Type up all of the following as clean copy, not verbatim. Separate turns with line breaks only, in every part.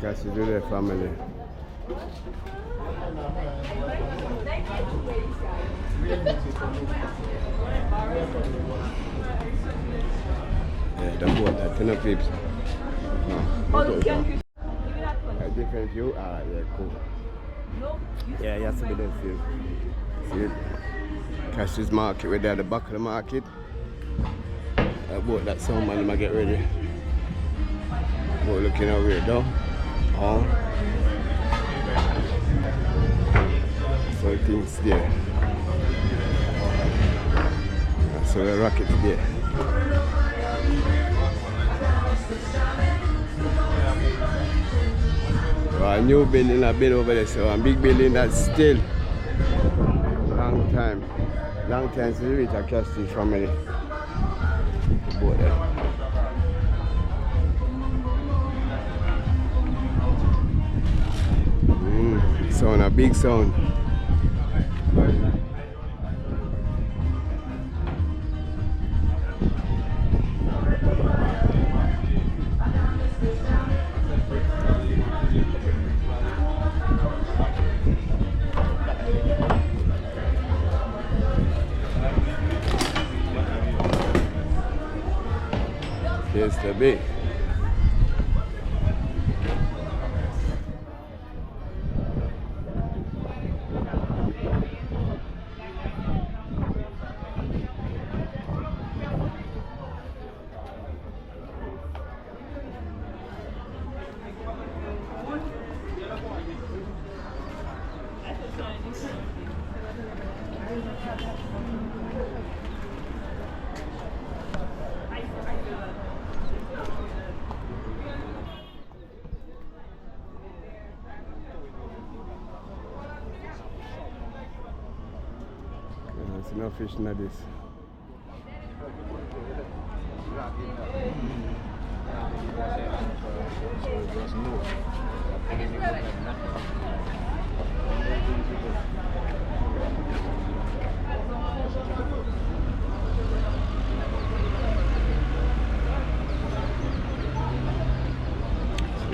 Castries with their family. Yeah, the boat, that 10 pips. A different view? Ah, yeah, cool. Yeah, you have to be there, see it? Castries market, we're there at the back of the market. I bought that sound man, I get ready. We're looking over here though. Oh. So things there. So the rocket there. Well, a new building I've been over there, so a big building that's still long time since we reach a Castries family. Boat there. Sound, a big sound. Yes, the big. There's no fish in this.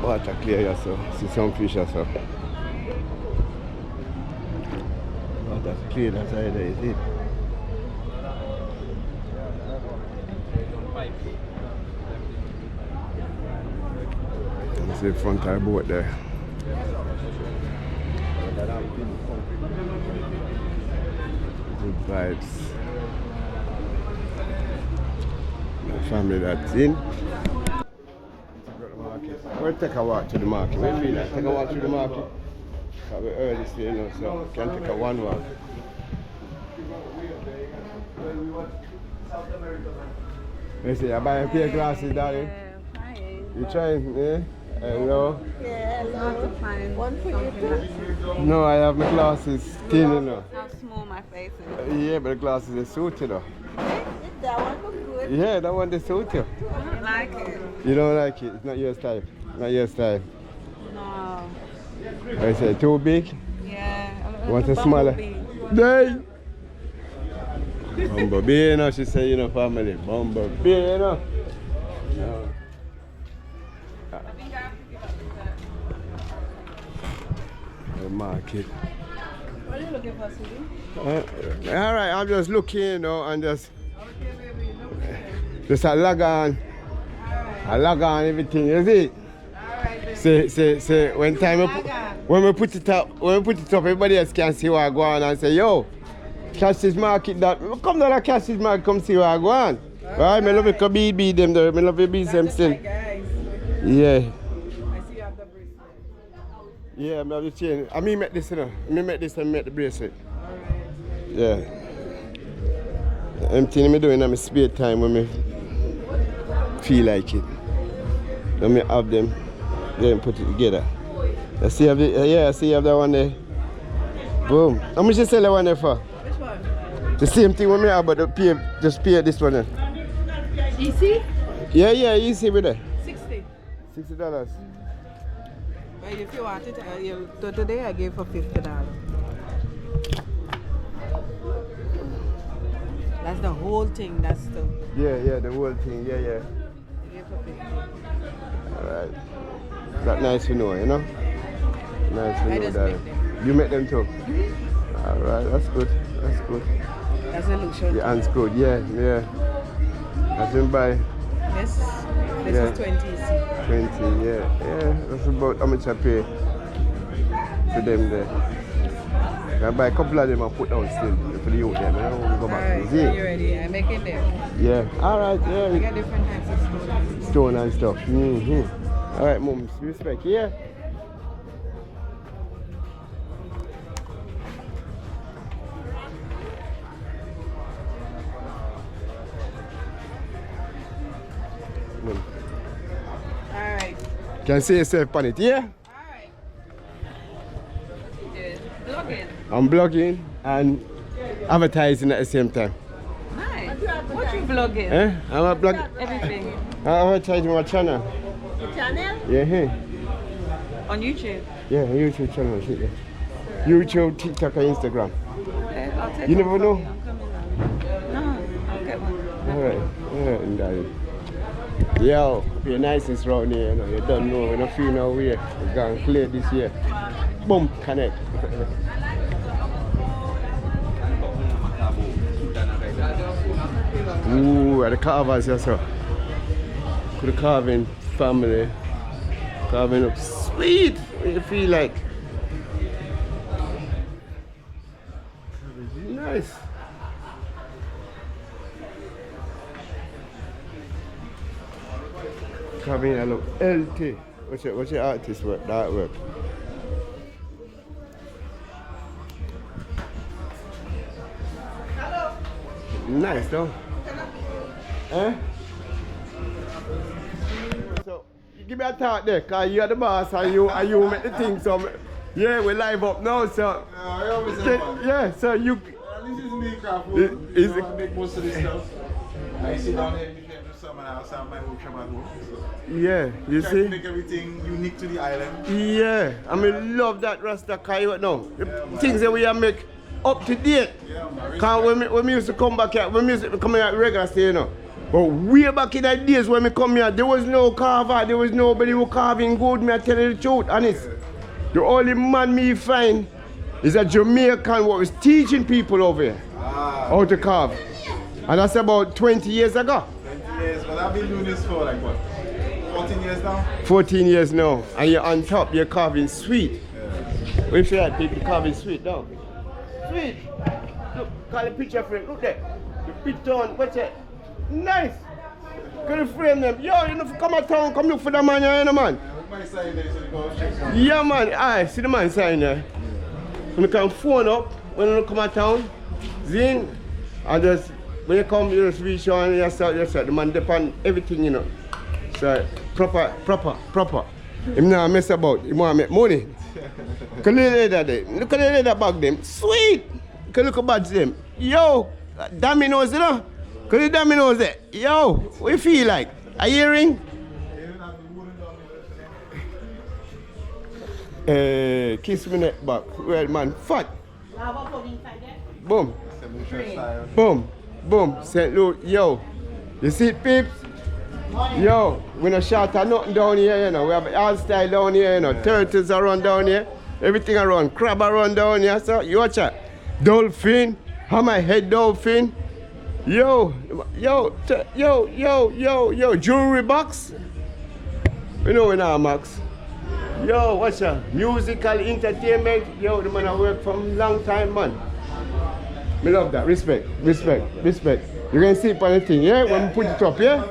Water clear here, so see some fish also. Water clear, that's how it is. That's the front of the boat there. Good vibes. The family that's in. We'll take a walk to the market. We'll be like, take a walk to the market. Because we're early still, you know, so we can take a one walk. You see, I buy a pair of glasses, darling.
Hi.
You trying, eh? Hello?
Yeah, hello. One for you too?
No, I have my glasses still, you know.
How small my face is.
Yeah, but the glasses they suit you though.
That one look good.
Yeah, that one they suit you.
I don't like it.
You don't like it? It's not your style. Not your style.
No.
I say too big?
Yeah.
Want a smaller? Day! Bumblebee, you know, she say, you know, family. Bumblebee, you know. No. The market.
What are you looking for, Susie?
Alright, I'm just looking, you know, and just a log on. I log on everything, you see? Say, when we put it up, everybody else can see what I go on and say, yo, Castries market that. Come down to Castries market, come see what I go on. Right, I love it, BB them there, I love it, BB them still. Yeah.
I see you have the bracelet.
Yeah, I have the chain. I mean, make this, you know. I make this and make the bracelet.
Alright.
Yeah. Everything I do in my spare time when I feel like it. Then I have them, then put it together. I see have the, yeah, I see you have that one there. Boom. How much you sell that one there for?
Which one?
The same thing with me, but just pay this one there.
Easy?
Yeah, easy with it.
60.
$60.
Well, if you want it, today I gave for $50. That's the whole thing, that's the...
Yeah, the whole thing, yeah.
gave for 50.
Alright. That's nice to know, you know? Nice to
I
know
just
that.
make them.
You make them too? Alright, that's good. That's good.
That's a luxury.
The hand's good, yeah. That's in by
This
Yeah.
is 20 EC.
20, yeah. That's about how much I pay for them there. I buy a couple of them and put down still for the youth them. I don't want to go back.
Alright,
See?
you ready? I'm making them.
Yeah. Alright,
I
yeah.
got different types of stones.
Stone and stuff. Alright, mums, respect, yeah?
Alright.
Can see yourself on it, yeah?
Alright. Yeah. Blogging.
I'm blogging and advertising at the same time.
Nice. What you vlogging?
I'm a blog.
Everything.
I'm advertising my channel.
Your channel?
Yeah,
On YouTube.
yeah, YouTube channel, shit, yeah. YouTube, TikTok, and Instagram.
Okay, I'll take
You
one
never
from
know?
you. I'm coming on. No, I'll get one.
Alright, yeah, and yo, your nicest round here, you know, you don't know, we don't feel no way. We're going to play this year. Boom, connect. Ooh, at the carvers, yes, sir. Could the carving family, carving up sweet. What you feel like? Nice. Carving a look LT. What's your artist work? That work. Nice though. So give me a talk there, cause you're the boss and you make the thing. So yeah, we live up now. So yeah, so you.
This is me, craft.
Is
I make most of this stuff. I sit down here and do someone else and my workshop at home. So
Yeah, you
try to
see.
make everything unique to the island.
Yeah, I mean love that Rasta coyote now. The things that we are make up to date.
Yeah, man.
Cause when we used to come back here, when music come here regular stay, you know. But way back in the days when we come here, there was no carver, there was nobody who carving good, me I tell you the truth, honest. The only man me find is a Jamaican who was teaching people over here how to carve. And that's about 20 years ago.
20 years, but I've been doing this for like what? 14 years now?
14 years now. And you're on top, you're carving sweet.
Yeah.
We feel like people carving sweet now. Sweet. Look, call the picture frame. Look there. The picture on, what's it? Nice. Can you frame them? Yo, you know, if you come to town, come look for the man here, you know, man.
With my sign there, so you go check.
Yeah, man. Aye, see the man sign there. When you can phone up, when you come to town, zing, and just, when you come, you just reach on and you start, the man depend everything, you know. So, proper. Him not mess about, he want to make money. Look at the leather there. Look at the leather bag them. Sweet! Look at the badge them. Yo! Dominoes, you know? Look at the dominoes there. Yo! What you feel like? A earring? Kiss me neck back. Well, man, fat. Boom. Boom. St. Louis. Yo. You see it, peeps? Yo, we no shot at nothing down here, you know. We have all style down here, you know. Turtles around down here. Everything around. Crab around down here. So, you watch that. Dolphin. Hammerhead dolphin. Yo. Jewelry box. You know we now, Max. Yo, watch that. Musical entertainment. Yo, the man I work from long time, man. Me love that. Respect. You can see it on the thing, yeah? When we put it up, yeah?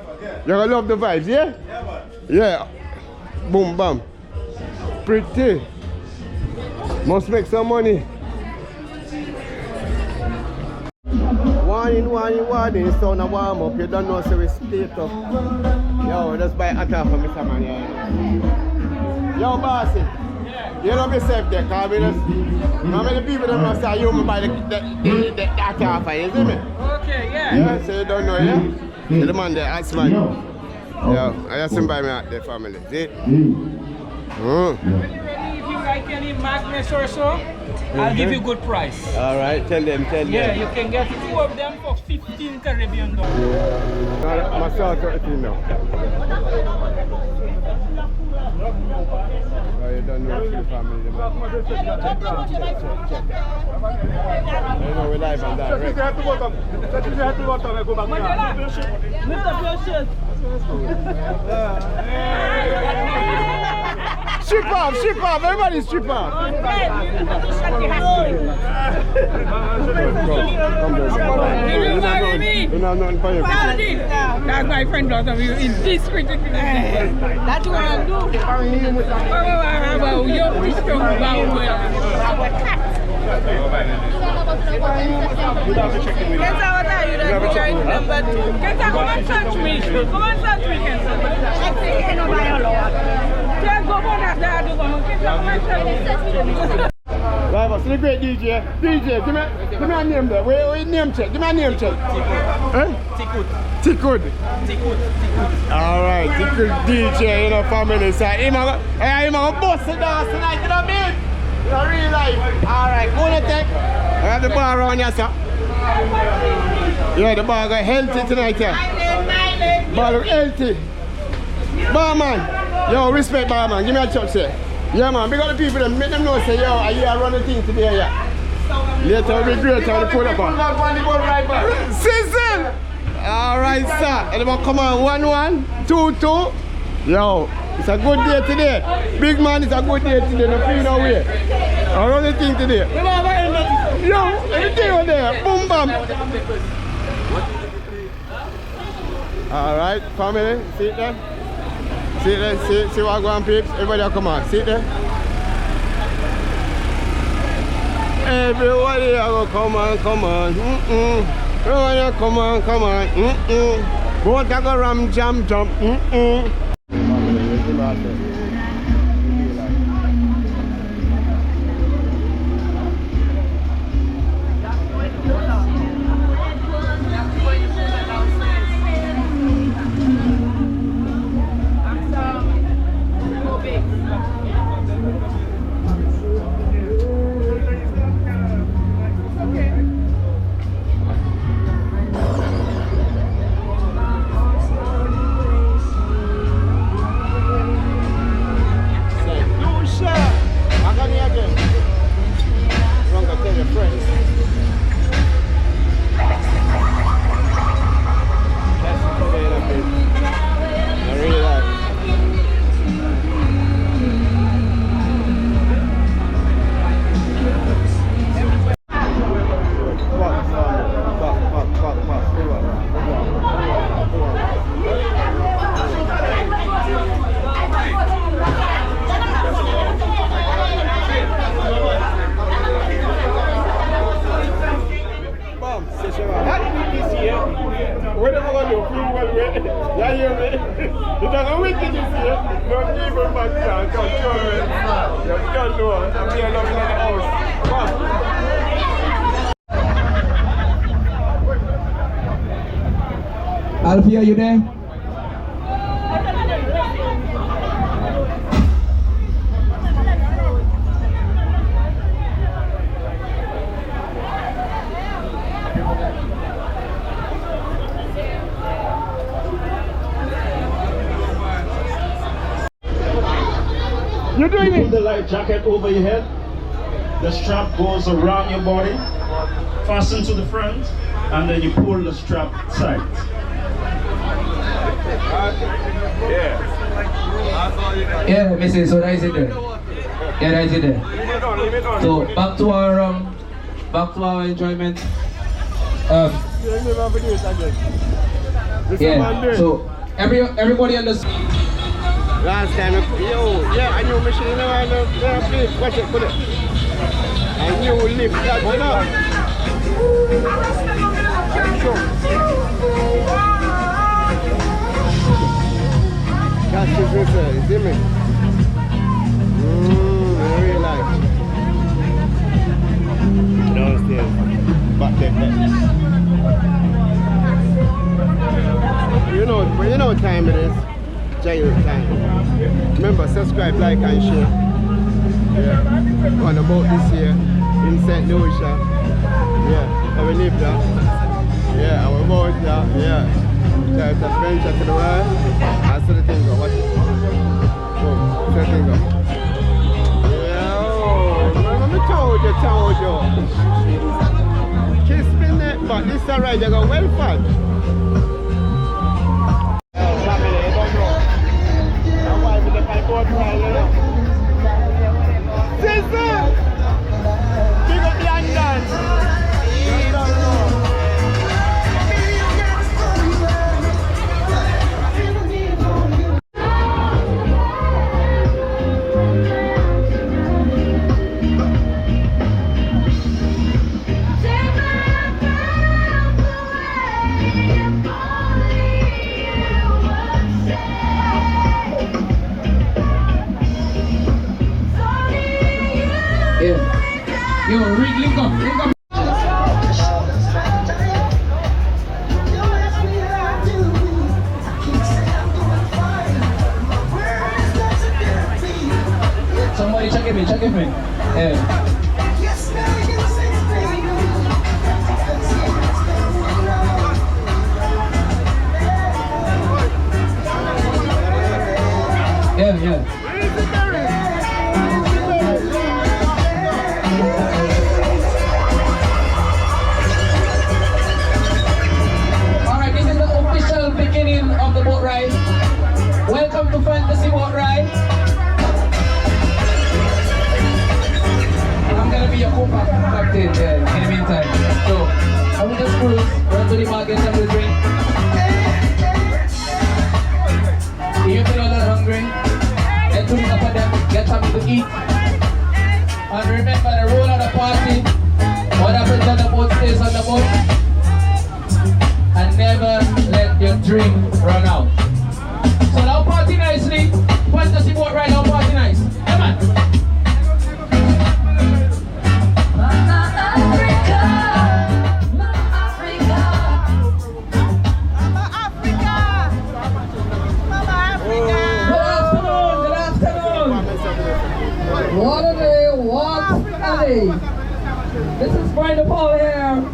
You're gonna love the vibes, yeah? Yeah. Boom, bam. Pretty. Must make some money. Warning. It's on a warm up. You don't know, so we split up. Yo, just buy a top for me, man. Yeah. Yo, bossy. You know yourself there, because we just... How many people don't know say you buy that top for you, see me?
Okay, yeah.
Yeah, so you don't know, yeah? The man there, that's man. Yeah, I just buy me out there, family. See?
When you ready, if you
like any Magnus or so, I'll give you good price.
All right, tell them.
Yeah, you can get 2 of them for 15 Caribbean dollars.
Yeah. My start 13 now. Oh, you don't know the family. You know we live and direct.
Lift up your shirt.
Strip off, everybody strip off.
Will you marry me?
Nothing for you.
That's my friend daughter. Is this critical?
That's what I do.
You're pretty strong about Get out there, you don't think you're number 2. Get out, come and touch me. Come and touch me, Get go on after
Right, what's the great DJ? DJ, give me a name there. Wait, name check. Give me a name check. Tikud. Alright, Tikud DJ, you know, family. So, I'm going to bust the dance tonight, you know what I mean? In real life. Alright, go on and take. I have the bar around here, sir. Yeah, the bar got healthy tonight, yeah. Bar look healthy. Barman. Yo, respect barman. Give me a touch here. Yeah, man. Big up the people and make them know, say, yo, are you running things today, yeah? Later, we'll be great how to pull up on. Sizzle! Alright, sir. Everyone come on. 1-1, 2-2. Yo, it's a good day today. Big man, it's a good day today. No feel no way. I run the thing today. Yo, everything over there. Boom, bam. Alright, family. See it there? See it there? See what going on, peeps? Everybody come on. See it there? Everybody come on. Everybody come on. Both go ram jump.
Alfie, are you there?
You're doing
Put the light jacket over your head. The strap goes around your body, fasten to the front, and then you pull the strap tight.
Yeah, Mrs. So that is it there. Yeah, that is it there. So back to our enjoyment. Yeah. So everybody understands.
Last time, I knew machine, you know, please, watch it, put it. I knew lift, that's enough. Castries, you see me? Real life. Downstairs, back there. You know what time it is. Jail time. Remember, subscribe, like and share. Yeah. On the boat this year in St. Lucia. Yeah. And we live there. Yeah, our boat there. Yeah. So it's adventure to the world. That's the thing. What? Oh, that's the thing. Yeah. Remember me told you. Kiss me neck, but this is alright. You go well fun. Sister! Big up London!
Yo, Rick, link up. Somebody check it me. Yeah. Yeah. Beginning of the boat ride. Welcome to Fantasy Boat Ride. I'm gonna be your co-captain in the meantime. So I will just cruise, run to the market, get some drink. If you feel a little hungry, head to the upper deck, get something to eat. And remember the rule of the party. What happens on the boat stays on the boat. And never let your drink run out. So now party nicely. Fantasy boat ride, now party nice. Come on. Mama Africa. Good afternoon. What a day. This is Brenda Paul here.